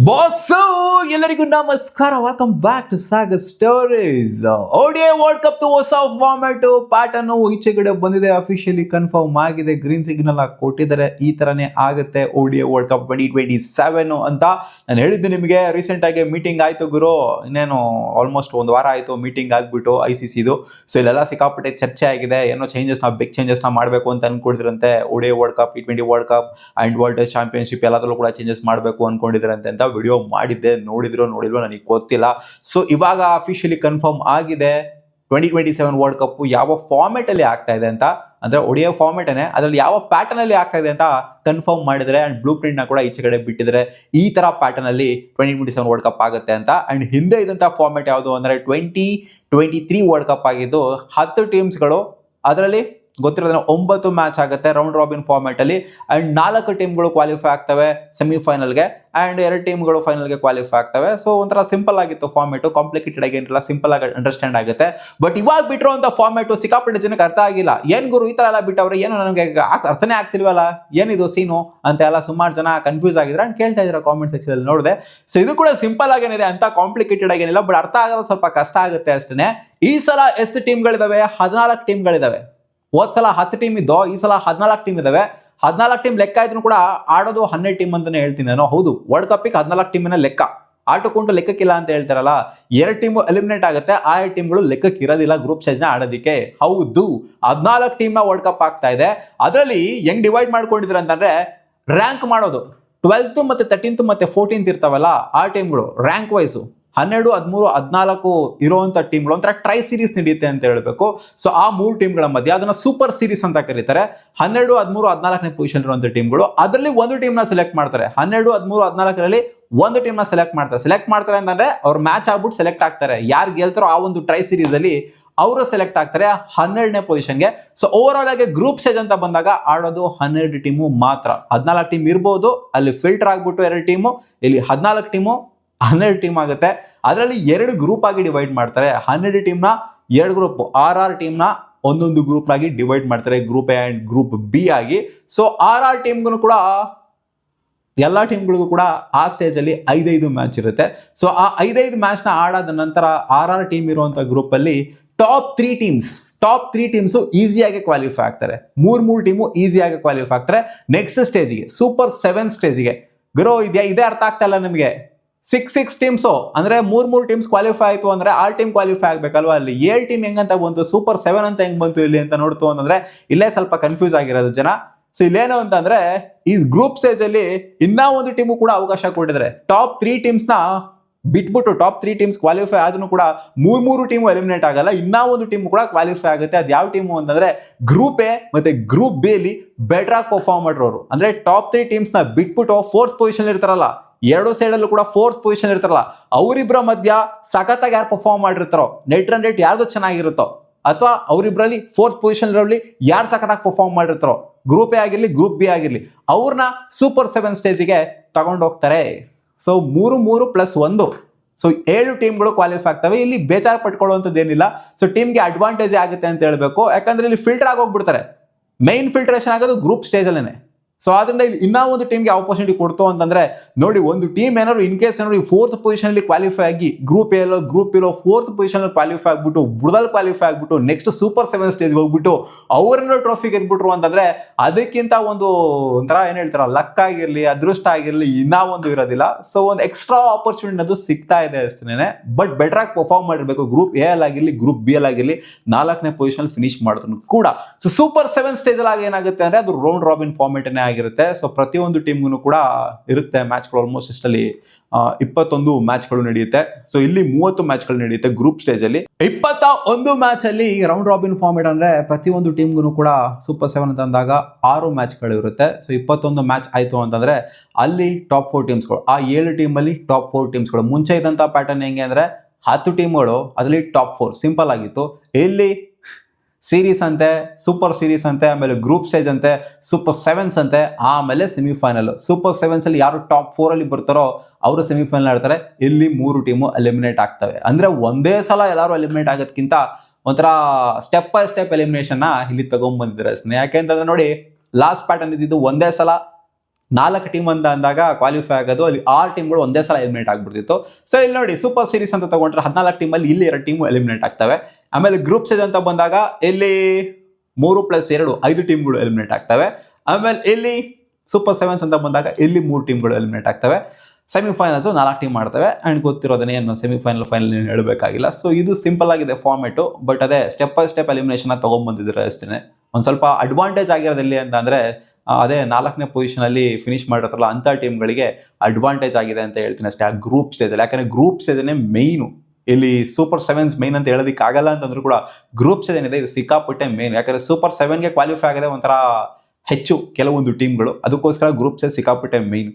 Boss ಎಲ್ಲರಿಗೂ ನಮಸ್ಕಾರ, welcome back to Sagar stories. ODI world cup ಹೊಸ ಫಾರ್ಮ್ಯಾಟ್ ಪ್ಯಾಟರ್ನ್ ಈಚೆಗಡೆ ಬಂದಿದೆ, ಅಫಿಷಿಯಲಿ ಕನ್ಫರ್ಮ್ ಆಗಿದೆ, ಗ್ರೀನ್ ಸಿಗ್ನಲ್ ಕೊಟ್ಟಿದ್ದಾರೆ. ಈ ತರನೇ ಆಗುತ್ತೆ ODI ವರ್ಲ್ಡ್ ಕಪ್ 2027 ಅಂತ ನಾನು ಹೇಳಿದ್ದೆ ನಿಮಗೆ. ರೀಸೆಂಟ್ ಆಗಿ ಮೀಟಿಂಗ್ ಆಯ್ತು ಗುರು, ಇನ್ನೇನು ಆಲ್ಮೋಸ್ಟ್ ಒಂದು ವಾರ ಆಯ್ತು ಮೀಟಿಂಗ್ ಆಗ್ಬಿಟ್ಟು ICCದು. ಸೊ ಇಲ್ಲೆಲ್ಲ ಸಿಕ್ಕಾಪಟ್ಟೆ ಚರ್ಚೆ ಆಗಿದೆ, ಏನೋ ಬಿಗ್ ಚೇಂಜಸ್ ಮಾಡಬೇಕು ಅಂತ ಅನ್ಕೊಂಡಿದ್ರಂತೆ. ODI world cup, T20 world cup and world test championship ಎಲ್ಲದರಲ್ಲೂ ಕೂಡ ಚೇಂಜಸ್ ಮಾಡಬೇಕು ಅನ್ಕೊಂಡಿದ್ರಂತೆ ಅಂತ ವಿಡಿಯೋ ಮಾಡಿದ್ದೆ. ನೋಡಿಲ್ವೋ ನನಗೆ ಗೊತ್ತಿಲ್ಲ. ಸೊ ಇವಾಗ ಅಫಿಷಿಯಲಿ ಕನ್ಫರ್ಮ್ ಆಗಿದೆ 2027 ವರ್ಲ್ಡ್ ಕಪ್ ಯಾವ ಫಾರ್ಮೆಟ್ ಅಲ್ಲಿ ಆಗ್ತಾ ಇದೆ ಅಂತ. ಅಂದ್ರೆ ODI ಫಾರ್ಮೆಟ್ ಅದ್ರಲ್ಲಿ ಯಾವ ಪ್ಯಾಟರ್ನ್ ಅಲ್ಲಿ ಆಗ್ತಾ ಇದೆ ಅಂತ ಕನ್ಫರ್ಮ್ ಮಾಡಿದ್ರೆ ಅಂಡ್ ಬ್ಲೂ ಪ್ರಿಂಟ್ ನ ಕೂಡ ಈಚೆ ಕಡೆ ಬಿಟ್ಟಿದ್ರೆ ಈ ತರ ಪ್ಯಾಟರ್ನ್ ಅಲ್ಲಿ 2027 ವರ್ಲ್ಡ್ ಕಪ್ ಆಗುತ್ತೆ ಅಂತ. ಅಂಡ್ ಹಿಂದೆ ಇದ್ದಂತ ಫಾರ್ಮೆಟ್ ಯಾವುದು ಅಂದ್ರೆ 2023 ವರ್ಲ್ಡ್ ಕಪ್ ಆಗಿದ್ದು 10 ಟೀಮ್ಸ್ಗಳು, ಅದರಲ್ಲಿ ಗೊತ್ತಿರೋದ್ರೆ 9 ಮ್ಯಾಚ್ ಆಗುತ್ತೆ ರೌಂಡ್ ರಾಬಿನ್ ಫಾರ್ಮ್ಯಾಟ್ ಅಲ್ಲಿ. ಅಂಡ್ 4 ಟೀಮ್ಗಳು ಕ್ವಾಲಿಫೈ ಆಗ್ತವೆ ಸೆಮಿಫೈನಲ್ಗೆ ಅಂಡ್ 2 ಟೀಮ್ಗಳು ಫೈನಲ್ಗೆ ಕ್ವಾಲಿಫೈ ಆಗ್ತವೆ. ಸೊ ಒಂಥರ ಸಿಂಪಲ್ ಆಗಿತ್ತು ಫಾರ್ಮೆಟ್, ಕಾಂಪ್ಲಿಕೇಟೆಡ್ ಆಗಿ ಏನಿಲ್ಲ, ಸಿಂಪಲ್ ಆಗಿ ಅಂಡರ್ಸ್ಟ್ಯಾಂಡ್ ಆಗುತ್ತೆ. ಬಟ್ ಇವಾಗ ಬಿಟ್ಟಿರುವಂತ ಫಾರ್ಮೆಟ್ ಸಿಕ್ಕಾಪಟ್ಟೆ ಜನಕ್ಕೆ ಅರ್ಥ ಆಗಿಲ್ಲ. ಏನ್ ಗುರು ಈ ತರ ಎಲ್ಲ ಬಿಟ್ಟವ್ರೆ, ಏನು ನನಗೆ ಅರ್ಥನೇ ಆಗ್ತಿಲ್ವಲ್ಲ, ಏನಿದು ಸೀನು ಅಂತ ಎಲ್ಲ ಸುಮಾರು ಜನ ಕನ್ಫ್ಯೂಸ್ ಆಗಿದ್ರೆ ಅಂಡ್ ಕೇಳ್ತಾ ಇದ್ರ ಕಾಮೆಂಟ್ ಸೆಕ್ಷನ್ ಅಲ್ಲಿ ನೋಡಿದೆ. ಸೊ ಇದು ಕೂಡ ಸಿಂಪಲ್ ಆಗೇನಿದೆ, ಅಂತ ಕಾಂಪ್ಲಿಕೇಟೆಡ್ ಆಗೇನಿಲ್ಲ, ಬಟ್ ಅರ್ಥ ಆಗೋದು ಸ್ವಲ್ಪ ಕಷ್ಟ ಆಗುತ್ತೆ ಅಷ್ಟೇ. ಈ ಸಲ ಎಷ್ಟು ಟೀಮ್ಗಳಿದಾವೆ? 14 ಟೀಮ್ಗಳಿದಾವೆ. ಹೋದ್ ಸಲ 10 ಟೀಮ್ ಇದ್ದೋ, ಈ ಸಲ 14 ಟೀಮ್ ಇದಾವೆ. 14 ಟೀಮ್ ಲೆಕ್ಕ ಇದ್ರು ಕೂಡ ಆಡೋದು 12 ಟೀಮ್ ಅಂತಾನೆ ಹೇಳ್ತೀನಿ ನಾನು. ಹೌದು, ವರ್ಲ್ಡ್ ಕಪ್ 14 ಟೀಮಿನ ಲೆಕ್ಕ, ಆಟಕ್ಕುಂಟು ಲೆಕ್ಕಕ್ಕಿಲ್ಲ ಅಂತ ಹೇಳ್ತಾರಲ್ಲ. 2 ಟೀಮು ಎಲಿಮಿನೇಟ್ ಆಗುತ್ತೆ, ಆ 2 ಟೀಮ್ಗಳು ಲೆಕ್ಕಕ್ಕೆ ಇರೋದಿಲ್ಲ ಗ್ರೂಪ್ ಸ್ಟೇಜ್ ನ ಆಡೋದಿಕ್ಕೆ. ಹೌದು, 14 ಟೀಮ್ ನ ವರ್ಲ್ಡ್ ಕಪ್ ಆಗ್ತಾ ಇದೆ. ಅದರಲ್ಲಿ ಹೆಂಗ್ ಡಿವೈಡ್ ಮಾಡ್ಕೊಂಡಿದ್ರೆ ಅಂತಂದ್ರೆ, ರ್ಯಾಂಕ್ ಮಾಡೋದು 12th ಮತ್ತೆ 13th ಮತ್ತೆ 14th ಇರ್ತಾವಲ್ಲ ಆ ಟೀಮ್ಗಳು ರ್ಯಾಂಕ್ ವೈಸು 12, 13, 14 ಇರುವಂತ ಟೀಮ್ಗಳು ಒಂಥರ ಟ್ರೈ ಸೀರೀಸ್ ನಡೆಯುತ್ತೆ ಅಂತ ಹೇಳ್ಬೇಕು. ಸೊ ಆ 3 ಟೀಮ್ಗಳ ಮಧ್ಯೆ ಅದನ್ನ ಸೂಪರ್ ಸೀರೀಸ್ ಅಂತ ಕರೀತಾರೆ. 12, 13, 14ನೇ ಪೊಸಿಷನ್ ಇರುವಂತ ಟೀಮ್ಗಳು, ಅದರಲ್ಲಿ ಒಂದು ಟೀಮ್ ನ ಸೆಲೆಕ್ಟ್ ಮಾಡ್ತಾರೆ. 12, 13, 14ರಲ್ಲಿ ಒಂದು ಟೀಮ್ ನ ಸೆಲೆಕ್ಟ್ ಮಾಡ್ತಾರೆ ಅಂತಂದ್ರೆ ಅವ್ರು ಮ್ಯಾಚ್ ಆಗ್ಬಿಟ್ಟು ಸೆಲೆಕ್ಟ್ ಆಗ್ತಾರೆ. ಯಾರು ಗೆಲ್ತಾರೋ ಆ ಒಂದು ಟ್ರೈ ಸೀರೀಸ್ ಅಲ್ಲಿ ಅವರು ಸೆಲೆಕ್ಟ್ ಆಗ್ತಾರೆ 12ನೇ ಪೊಸಿಷನ್ಗೆ. ಸೊ ಓವರ್ ಆಲ್ ಆಗಿ ಗ್ರೂಪ್ ಸ್ಟೇಜ್ ಅಂತ ಬಂದಾಗ ಆಡೋದು 12 ಟೀಮು ಮಾತ್ರ. 14 ಟೀಮ್ ಇರ್ಬೋದು, ಅಲ್ಲಿ ಫಿಲ್ಟರ್ ಆಗ್ಬಿಟ್ಟು 2 ಟೀಮು, ಇಲ್ಲಿ 14 ಟೀಮು 12 ಟೀಮ್ ಆಗುತ್ತೆ. ಅದರಲ್ಲಿ 2 ಗ್ರೂಪ್ ಆಗಿ ಡಿವೈಡ್ ಮಾಡ್ತಾರೆ. 12 ಟೀಮ್ ನ 2 ಗ್ರೂಪ್, 6 ಟೀಮ್ ನ ಒಂದೊಂದು ಗ್ರೂಪ್ ಆಗಿ ಡಿವೈಡ್ ಮಾಡ್ತಾರೆ, group A and group B ಆಗಿ. ಸೊ 6 ಟೀಮ್ಗೂ ಕೂಡ ಎಲ್ಲಾ ಟೀಮ್ಗಳಿಗೂ ಕೂಡ ಆ ಸ್ಟೇಜ್ ಅಲ್ಲಿ 5 ಮ್ಯಾಚ್ ಇರುತ್ತೆ. ಸೊ ಆ 5 ಮ್ಯಾಚ್ ನ ಆಡಾದ ನಂತರ 6 ಟೀಮ್ ಇರುವಂತ ಗ್ರೂಪ್ ಅಲ್ಲಿ ಟಾಪ್ 3 ಟೀಮ್ಸ್ ಈಸಿಯಾಗಿ ಕ್ವಾಲಿಫೈ ಆಗ್ತಾರೆ. 3 ಟೀಮು ಈಸಿಯಾಗಿ ಕ್ವಾಲಿಫೈ ಆಗ್ತಾರೆ ನೆಕ್ಸ್ಟ್ ಸ್ಟೇಜ್ಗೆ, ಸೂಪರ್ 7 ಸ್ಟೇಜ್ಗೆ. ಗುರು ಇದೇ ಅರ್ಥ ಆಗ್ತಾ ಇಲ್ಲ ನಮಗೆ. 6 ಟೀಮ್ಸು ಅಂದ್ರೆ 3 ಟೀಮ್ಸ್ ಕ್ವಾಲಿಫೈ ಆಯ್ತು ಅಂದ್ರೆ 6 ಟೀಮ್ ಕ್ವಾಲಿಫೈ ಆಗ್ಬೇಕಲ್ವಾ. ಅಲ್ಲಿ 7 ಟೀಮ್ ಹೆಂಗಂತ ಬಂತು, ಸೂಪರ್ 7 ಅಂತ ಹೆಂಗ್ ಬಂತು ಇಲ್ಲಿ ಅಂತ ನೋಡ್ತು ಅಂತಂದ್ರೆ ಇಲ್ಲೇ ಸ್ವಲ್ಪ ಕನ್ಫ್ಯೂಸ್ ಆಗಿರೋದು ಜನ. ಸೊ ಇಲ್ಲೇನು ಅಂತಂದ್ರೆ ಈ ಗ್ರೂಪ್ ಸ್ಟೇಜ್ ಅಲ್ಲಿ ಇನ್ನೂ ಒಂದು ಟೀಮು ಕೂಡ ಅವಕಾಶ ಕೊಟ್ಟಿದ್ದಾರೆ. ಟಾಪ್ 3 ಟೀಮ್ಸ್ ನ ಬಿಟ್ಬಿಟ್ಟು ಟಾಪ್ 3 ಟೀಮ್ಸ್ ಕ್ವಾಲಿಫೈ ಆದ್ರೂ ಕೂಡ 3 ಟೀಮು ಎಲಿಮಿನೇಟ್ ಆಗಲ್ಲ, ಇನ್ನೂ ಒಂದು ಟೀಮ್ ಕೂಡ ಕ್ವಾಲಿಫೈ ಆಗುತ್ತೆ. ಅದು ಯಾವ ಟೀಮು ಅಂತಂದ್ರೆ ಗ್ರೂಪ್ ಎ ಮತ್ತೆ ಗ್ರೂಪ್ ಬಿ ಅಲ್ಲಿ ಬೆಟರ್ ಆಗಿ ಪರ್ಫಾರ್ಮ್ ಮಾಡಿರೋರು. ಅಂದ್ರೆ ಟಾಪ್ 3 ಟೀಮ್ಸ್ ನ ಬಿಟ್ಬಿಟ್ಟು 4th ಪೊಸಿಷನ್ ಇರ್ತಾರಲ್ಲ, 2 ಸೈಡ್ ಅಲ್ಲೂ ಕೂಡ 4th ಪೊಸಿಷನ್ ಇರ್ತಾರಲ್ಲ, ಅವರಿಬ್ಬರ ಮಧ್ಯ ಸಖತ್ತಾಗಿ ಯಾರು ಪರ್ಫಾರ್ಮ್ ಮಾಡಿರ್ತಾರೋ, ನೆಟ್ ರನ್ ರೇಟ್ ಯಾರ್ದು ಚೆನ್ನಾಗಿರುತ್ತೋ, ಅಥವಾ ಅವರಿಬ್ಬರಲ್ಲಿ 4th ಪೊಸಿಷನ್ ಇರೋಲ್ಲಿ ಯಾರು ಸಖತ್ತಾಗಿ ಪರ್ಫಾರ್ಮ್ ಮಾಡಿರ್ತಾರೋ, ಗ್ರೂಪ್ ಎ ಆಗಿರ್ಲಿ ಗ್ರೂಪ್ ಬಿ ಆಗಿರ್ಲಿ, ಅವ್ರನ್ನ ಸೂಪರ್ 7 ಸ್ಟೇಜ್ಗೆ ತಗೊಂಡು ಹೋಗ್ತಾರೆ. ಸೊ 3 + 1, ಸೊ 7 ಟೀಮ್ಗಳು ಕ್ವಾಲಿಫೈ ಆಗ್ತವೆ. ಇಲ್ಲಿ ಬೇಜಾರು ಪಟ್ಕೊಳ್ಳುವಂಥದ್ದು ಏನಿಲ್ಲ. ಸೊ ಟೀಮ್ಗೆ ಅಡ್ವಾಂಟೇಜ್ ಆಗುತ್ತೆ ಅಂತ ಹೇಳ್ಬೇಕು, ಯಾಕಂದ್ರೆ ಇಲ್ಲಿ ಫಿಲ್ಟರ್ ಆಗೋಗ್ಬಿಡ್ತಾರೆ. ಮೈನ್ ಫಿಲ್ಟ್ರೇಷನ್ ಆಗೋದು ಗ್ರೂಪ್ ಸ್ಟೇಜ್ ಅಲ್ಲೇನೆ. ಸೊ ಆದ್ರಿಂದ ಇಲ್ಲಿ ಇನ್ನೂ ಒಂದು ಟೀಮ್ಗೆ ಆಪರ್ಚುನಿಟಿ ಕೊಡ್ತು ಅಂತಂದ್ರೆ ನೋಡಿ, ಒಂದು ಟೀಮ್ ಏನಾದ್ರು ಇನ್ ಕೇಸ್ ಏನಾದ್ರು 4th ಪೊಸಿಷನ್ ಅಲ್ಲಿ ಕ್ವಾಲಿಫೈ ಆಗಿ ಗ್ರೂಪ್ ಎ ಗ್ರೂಪ್ ಇರೋ 4th ಪೊಸಿಷನ್ ಅಲ್ಲಿ ಕ್ವಾಲಿಫೈ ಆಗ್ಬಿಟ್ಟು ಬುಡದಲ್ಲಿ ಕ್ವಾಲಿಫೈ ಆಗ್ಬಿಟ್ಟು ನೆಕ್ಸ್ಟ್ ಸೂಪರ್ 7 ಸ್ಟೇಜ್ ಹೋಗ್ಬಿಟ್ಟು ಅವ್ರನ್ನ ಟ್ರೋಫಿ ಗೆದ್ಬಿಟ್ರು ಅಂತಂದ್ರೆ ಅದಕ್ಕಿಂತ ಒಂಥರ ಏನ್ ಹೇಳ್ತಾರ, ಲಕ್ ಆಗಿರ್ಲಿ ಅದೃಷ್ಟ ಆಗಿರ್ಲಿ ಇನ್ನೂ ಒಂದು ಇರೋದಿಲ್ಲ. ಸೊ ಒಂದು ಎಕ್ಸ್ಟ್ರಾ ಆಪರ್ಚುನಿಟಿ ಅದು ಸಿಗ್ತಾ ಇದೆ ಅಷ್ಟೇನೆ. ಬಟ್ ಬೆಟರ್ ಆಗಿ ಪರ್ಫಾರ್ಮ್ ಮಾಡಿರ್ಬೇಕು. ಗ್ರೂಪ್ ಎ ಅಲ್ಲಿ ಆಗಿರ್ಲಿ ಗ್ರೂಪ್ ಬಿ ಅಲ್ಲಿ ಆಗಿರ್ಲಿ 4ನೇ ಪೊಸಿಷನ್ ಫಿನಿಶ್ ಮಾಡಿದ್ರು ಕೂಡ. ಸೊ ಸೂಪರ್ 7 ಸ್ಟೇಜ್ ಅಲ್ಲಿ ಏನಾಗುತ್ತೆ ಅಂದ್ರೆ ಅದು ರೌಂಡ್ ರಾಬಿನ್ ಫಾರ್ಮೆಟ್ ಆಗಿರುತ್ತೆ. ಸೊ ಪ್ರತಿಯೊಂದು ಟೀಮ್ಗೂ ಕೂಡ ಇರುತ್ತೆ ಮ್ಯಾಚ್ಗಳು. ಆಲ್ಮೋಸ್ಟ್ ಇಷ್ಟಲ್ಲಿ 21 ಮ್ಯಾಚ್ಗಳು ನಡೆಯುತ್ತೆ. ಸೊ ಇಲ್ಲಿ 30 ಮ್ಯಾಚ್ಗಳು ನಡೆಯುತ್ತೆ ಗ್ರೂಪ್ ಸ್ಟೇಜ್ ಅಲ್ಲಿ. 21 ಮ್ಯಾಚ್ ಅಲ್ಲಿ ರೌಂಡ್ ರಾಬಿನ್ ಫಾರ್ಮೆಟ್ ಅಂದ್ರೆ ಪ್ರತಿಯೊಂದು ಟೀಮ್ಗೂ ಕೂಡ ಸೂಪರ್ 7 ಅಂತ ಅಂದಾಗ 6 ಮ್ಯಾಚ್ಗಳು ಇರುತ್ತೆ. ಸೊ 21 ಮ್ಯಾಚ್ ಆಯ್ತು ಅಂತಂದ್ರೆ ಅಲ್ಲಿ ಟಾಪ್ 4 ಟೀಮ್ಸ್ಗಳು, ಆ 7 ಟೀಮ್ ಅಲ್ಲಿ ಟಾಪ್ 4 ಟೀಮ್ಸ್ಗಳು. ಮುಂಚೆ ಇದ್ದಂತ ಪ್ಯಾಟರ್ನ್ ಹೆಂಗೆ ಅಂದ್ರೆ 10 ಟೀಮ್ಗಳು ಅದರಲ್ಲಿ ಟಾಪ್ 4 ಸಿಂಪಲ್ ಆಗಿತ್ತು. ಇಲ್ಲಿ ಸೀರೀಸ್ ಅಂತೆ, ಸೂಪರ್ ಸೀರೀಸ್ ಅಂತೆ, ಆಮೇಲೆ ಗ್ರೂಪ್ ಸ್ಟೇಜ್ ಅಂತೆ, ಸೂಪರ್ 7s ಅಂತೆ, ಆಮೇಲೆ ಸೆಮಿಫೈನಲ್. ಸೂಪರ್ 7s ಅಲ್ಲಿ ಯಾರು ಟಾಪ್ 4 ಅಲ್ಲಿ ಬರ್ತಾರೋ ಅವರು ಸೆಮಿಫೈನಲ್ ಆಡ್ತಾರೆ. ಇಲ್ಲಿ 3 ಟೀಮು ಎಲಿಮಿನೇಟ್ ಆಗ್ತವೆ. ಅಂದ್ರೆ ಒಂದೇ ಸಲ ಎಲ್ಲರೂ ಎಲಿಮಿನೇಟ್ ಆಗೋದಕ್ಕಿಂತ ಒಂಥರ ಸ್ಟೆಪ್ ಬೈ ಸ್ಟೆಪ್ ಎಲಿಮಿನೇಷನ್ ಇಲ್ಲಿ ತಗೊಂಡ್ಬಂದಿದ್ದಾರೆ ಅಷ್ಟೇ. ಯಾಕೆಂತಂದ್ರೆ ನೋಡಿ, ಲಾಸ್ಟ್ ಪ್ಯಾಟರ್ನ್ ಇದ್ದಿದ್ದು ಒಂದೇ ಸಲ 4 ಟೀಮ್ ಅಂತ ಅಂದಾಗ ಕ್ವಾಲಿಫೈ ಆಗೋದು ಅಲ್ಲಿ 6 ಟೀಮ್ಗಳು ಒಂದೇ ಸಲ ಎಲಿಮಿನೇಟ್ ಆಗ್ಬಿಡ್ತಿತ್ತು. ಸೊ ಇಲ್ಲಿ ನೋಡಿ ಸೂಪರ್ ಸೀರೀಸ್ ಅಂತ ತಗೊಂಡ್ರೆ 14 ಟೀಮಲ್ಲಿ ಇಲ್ಲಿ 2 ಟೀಮು ಎಲಿಮಿನೇಟ್ ಆಗ್ತವೆ. ಆಮೇಲೆ ಗ್ರೂಪ್ ಸ್ಟೇಜ್ ಅಂತ ಬಂದಾಗ ಇಲ್ಲಿ 3+2 5 ಟೀಮ್ಗಳು ಎಲಿಮಿನೇಟ್ ಆಗ್ತವೆ. ಆಮೇಲೆ ಇಲ್ಲಿ ಸೂಪರ್ ಸೆವೆನ್ಸ್ ಅಂತ ಬಂದಾಗ ಇಲ್ಲಿ 3 ಟೀಮ್ಗಳು ಎಲಿಮಿನೇಟ್ ಆಗ್ತವೆ. ಸೆಮಿಫೈನಲ್ಸ್ 4 ಟೀಮ್ ಮಾಡ್ತವೆ ಅಂಡ್ ಗೊತ್ತಿರೋದನ್ನೇ ಏನು ಸೆಮಿಫೈನಲ್ ಫೈನಲ್ ಏನು ಹೇಳಬೇಕಾಗಿಲ್ಲ. ಸೊ ಇದು ಸಿಂಪಲ್ ಆಗಿದೆ ಫಾರ್ಮೆಟು. ಬಟ್ ಅದೇ ಸ್ಟೆಪ್ ಬೈ ಸ್ಟೆಪ್ ಎಲಿಮಿನೇಷನ್ ತಗೊಂಡ್ಬಂದಿದ್ರೆ ಅಷ್ಟೇ. ಒಂದು ಸ್ವಲ್ಪ ಅಡ್ವಾಂಟೇಜ್ ಆಗಿರೋದಿಲ್ಲ ಅಂತ ಅಂದ್ರೆ ಅದೇ 4ನೇ ಪೊಸಿಷನ್ ಅಲ್ಲಿ ಫಿನಿಶ್ ಮಾಡಿರತ್ತಲ್ಲ ಅಂತ ಟೀಮ್ಗಳಿಗೆ ಅಡ್ವಾಂಟೇಜ್ ಆಗಿದೆ ಅಂತ ಹೇಳ್ತೀನಿ ಅಷ್ಟೇ ಆ ಗ್ರೂಪ್ ಸ್ಟೇಜ್ ಅಲ್ಲಿ. ಯಾಕಂದ್ರೆ ಗ್ರೂಪ್ ಸ್ಟೇಜ್ ಮೇಯ್ನು. ಇಲ್ಲಿ ಸೂಪರ್ ಸೆವೆನ್ಸ್ ಮೇನ್ ಅಂತ ಹೇಳೋದಕ್ಕೆ ಆಗಲ್ಲ ಅಂತಂದ್ರೂ ಕೂಡ ಗ್ರೂಪ್ ಸ್ಟೇಜ್ ಏನಿದೆ ಇದು ಸಿಕ್ಕಾಪಟ್ಟೆ ಮೇನ್. ಯಾಕಂದ್ರೆ ಸೂಪರ್ ಸೆವೆನ್ಗೆ ಕ್ವಾಲಿಫೈ ಆಗಿದೆ ಒಂಥರ ಹೆಚ್ಚು ಕೆಲವೊಂದು ಟೀಮ್ಗಳು, ಅದಕ್ಕೋಸ್ಕರ ಗ್ರೂಪ್ ಸ್ಟೇಜ್ ಸಿಕ್ಕಾಪಟ್ಟೆ ಮೇನ್.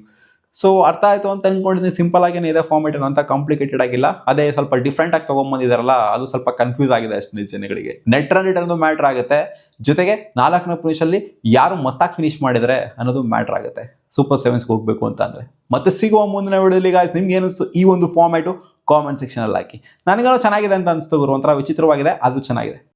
ಸೊ ಅರ್ಥ ಆಯ್ತು ಅಂತ ಅನ್ಕೊಂಡಿದ್ದೀನಿ. ಸಿಂಪಲ್ ಆಗೇನೆ ಇದೆ ಫಾರ್ಮೆಟ್, ಅಂತ ಕಾಂಪ್ಲಿಕೇಟೆಡ್ ಆಗಿಲ್ಲ. ಅದೇ ಸ್ವಲ್ಪ ಡಿಫ್ರೆಂಟ್ ಆಗಿ ತಗೊಂಡ್ಬಂದಿದಾರಲ್ಲ ಅದು ಸ್ವಲ್ಪ ಕನ್ಫ್ಯೂಸ್ ಆಗಿದೆ ಅಷ್ಟೇ ಜನಗಳಿಗೆ. ನೆಟ್ ರನ್ ರೇಟ್ ಅನ್ನೋದು ಮ್ಯಾಟರ್ ಆಗುತ್ತೆ, ಜೊತೆಗೆ 4ನೇ ಪೊಸಿಷನ್ ಅಲ್ಲಿ ಯಾರು ಮಸ್ತಾಗಿ ಫಿನಿಶ್ ಮಾಡಿದ್ರೆ ಅನ್ನೋದು ಮ್ಯಾಟರ್ ಆಗುತ್ತೆ ಸೂಪರ್ ಸೆವೆನ್ಸ್ಗೆ ಹೋಗ್ಬೇಕು ಅಂತ ಅಂದ್ರೆ. ಮತ್ತೆ ಸಿಗುವ ಮುಂದಿನ ವಿಡಿಯೋಲಿ ಗಾಯ್ಸ್ ನಿಮ್ಗೆ ಏನಿಸ್ತು ಈ ಒಂದು ಫಾರ್ಮೆಟು ಕಾಮೆಂಟ್ ಸೆಕ್ಷನ್ ಅಲ್ಲಿ ಹಾಕಿ. ನನಗೇನೋ ಚೆನ್ನಾಗಿದೆ ಅಂತ ಅನಿಸ್ತು ಗುರು, ಒಂಥರ ವಿಚಿತ್ರವಾಗಿದೆ, ಅದು ಚೆನ್ನಾಗಿದೆ.